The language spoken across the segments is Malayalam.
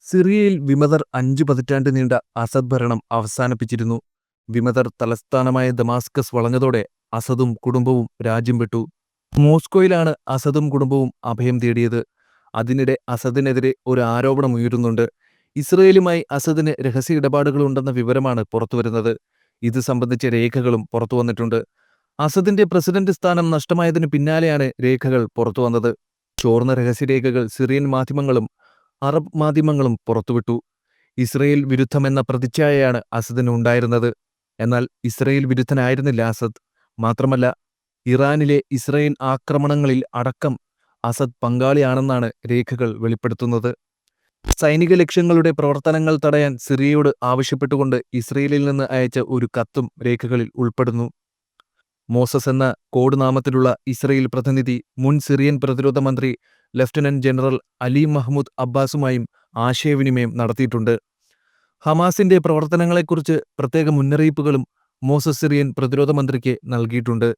സിറിയയിൽ വിമതർ 5 പതിറ്റാണ്ട് നീണ്ട അസദ് ഭരണം അവസാനിപ്പിച്ചിരുന്നു. വിമതർ തലസ്ഥാനമായ ദമാസ്കസ് വളഞ്ഞതോടെ അസദും കുടുംബവും രാജ്യം വിട്ടു. മോസ്കോയിലാണ് അസദും കുടുംബവും അഭയം തേടിയത്. അതിനിടെ അസദിനെതിരെ ഒരു ആരോപണം ഉയരുന്നുണ്ട്. ഇസ്രയേലുമായി അസദിന് രഹസ്യ ഇടപാടുകളുണ്ടെന്ന വിവരമാണ് പുറത്തുവരുന്നത്. ഇത് സംബന്ധിച്ച രേഖകളും പുറത്തുവന്നിട്ടുണ്ട്. അസദിന്റെ പ്രസിഡന്റ് സ്ഥാനം നഷ്ടമായതിനു പിന്നാലെയാണ് രേഖകൾ പുറത്തുവന്നത്. ചോർന്ന രഹസ്യരേഖകൾ സിറിയൻ മാധ്യമങ്ങളും അറബ് മാധ്യമങ്ങളും പുറത്തുവിട്ടു. ഇസ്രയേൽ വിരുദ്ധമെന്ന പ്രതിച്ഛായയാണ് അസദിന് ഉണ്ടായിരുന്നത്. എന്നാൽ ഇസ്രയേൽ വിരുദ്ധനായിരുന്നില്ല അസദ്. മാത്രമല്ല, ഇറാനിലെ ഇസ്രയേൽ ആക്രമണങ്ങളിൽ അടക്കം അസദ് പങ്കാളിയാണെന്നാണ് രേഖകൾ വെളിപ്പെടുത്തുന്നത്. സൈനിക ലക്ഷ്യങ്ങളുടെ പ്രവർത്തനങ്ങൾ തടയാൻ സിറിയയോട് ആവശ്യപ്പെട്ടുകൊണ്ട് ഇസ്രയേലിൽ നിന്ന് അയച്ച ഒരു കത്തും രേഖകളിൽ ഉൾപ്പെടുന്നു. മോസസ് എന്ന കോഡ് നാമത്തിലുള്ള ഇസ്രയേൽ പ്രതിനിധി മുൻ സിറിയൻ പ്രതിരോധ മന്ത്രി ലഫ്റ്റനന്റ് ജനറൽ അലി മഹ്മൂദ് അബ്ബാസുമായും ആശയവിനിമയം നടത്തിയിട്ടുണ്ട്. ഹമാസിന്റെ പ്രവർത്തനങ്ങളെക്കുറിച്ച് പ്രത്യേക മുന്നറിയിപ്പുകളും മോസസ് സിറിയൻ പ്രതിരോധ മന്ത്രിക്ക് നൽകിയിട്ടുണ്ട്.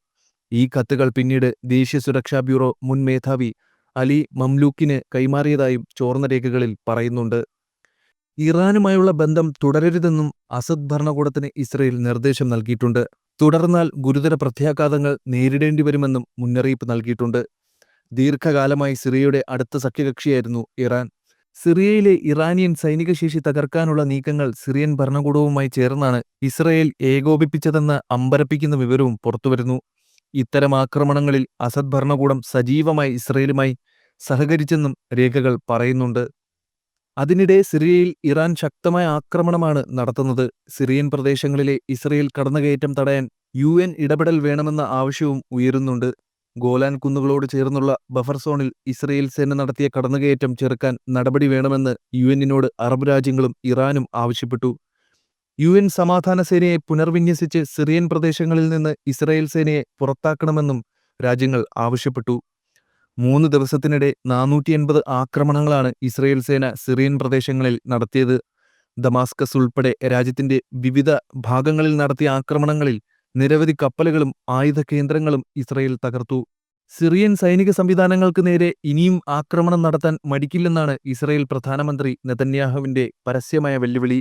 ഈ കത്തുകൾ പിന്നീട് ദേശീയ സുരക്ഷാ ബ്യൂറോ മുൻ മേധാവി അലി മംലൂക്കിന് കൈമാറിയതായും ചോർന്ന രേഖകളിൽ പറയുന്നുണ്ട്. ഇറാനുമായുള്ള ബന്ധം തുടരരുതെന്നും അസദ് ഭരണകൂടത്തിന് ഇസ്രയേൽ നിർദ്ദേശം നൽകിയിട്ടുണ്ട്. തുടർന്നാൽ ഗുരുതര പ്രത്യാഘാതങ്ങൾ നേരിടേണ്ടിവരുമെന്നും മുന്നറിയിപ്പ് നൽകിയിട്ടുണ്ട്. ദീർഘകാലമായി സിറിയയുടെ അടുത്ത സഖ്യകക്ഷിയായിരുന്നു ഇറാൻ. സിറിയയിലെ ഇറാനിയൻ സൈനികശേഷി തകർക്കാനുള്ള നീക്കങ്ങൾ സിറിയൻ ഭരണകൂടവുമായി ചേർന്നാണ് ഇസ്രയേൽ ഏകോപിപ്പിച്ചതെന്ന അമ്പരപ്പിക്കുന്ന വിവരവും പുറത്തുവരുന്നു. ഇത്തരം ആക്രമണങ്ങളിൽ അസദ് ഭരണകൂടം സജീവമായി ഇസ്രയേലുമായി സഹകരിച്ചെന്നും രേഖകൾ പറയുന്നുണ്ട്. അതിനിടെ സിറിയയിൽ ഇറാൻ ശക്തമായ ആക്രമണമാണ് നടത്തുന്നത്. സിറിയൻ പ്രദേശങ്ങളിലെ ഇസ്രയേൽ കടന്നുകയറ്റം തടയാൻ UN ഇടപെടൽ വേണമെന്ന ആവശ്യവും ഉയരുന്നുണ്ട്. ഗോലാൻ കുന്നുകളോട് ചേർന്നുള്ള ബഫർ സോണിൽ ഇസ്രയേൽ സേന നടത്തിയ കടന്നുകയറ്റം ചെറുക്കാൻ നടപടി വേണമെന്ന് UN-നോട് അറബ് രാജ്യങ്ങളും ഇറാനും ആവശ്യപ്പെട്ടു. UN സമാധാന സേനയെ പുനർവിന്യസിച്ച് സിറിയൻ പ്രദേശങ്ങളിൽ നിന്ന് ഇസ്രയേൽ സേനയെ പുറത്താക്കണമെന്നും രാജ്യങ്ങൾ ആവശ്യപ്പെട്ടു. 3 ദിവസത്തിനിടെ 480 ആക്രമണങ്ങളാണ് ഇസ്രയേൽ സേന സിറിയൻ പ്രദേശങ്ങളിൽ നടത്തിയത്. ദമാസ്കസ് ഉൾപ്പെടെ രാജ്യത്തിന്റെ വിവിധ ഭാഗങ്ങളിൽ നടത്തിയ ആക്രമണങ്ങളിൽ നിരവധി കപ്പലുകളും ആയുധ കേന്ദ്രങ്ങളും ഇസ്രയേൽ തകർത്തു. സിറിയൻ സൈനിക സംവിധാനങ്ങൾക്ക് നേരെ ഇനിയും ആക്രമണം നടത്താൻ മടിക്കില്ലെന്നാണ് ഇസ്രയേൽ പ്രധാനമന്ത്രി നെതന്യാഹുവിന്റെ പരസ്യമായ വെല്ലുവിളി.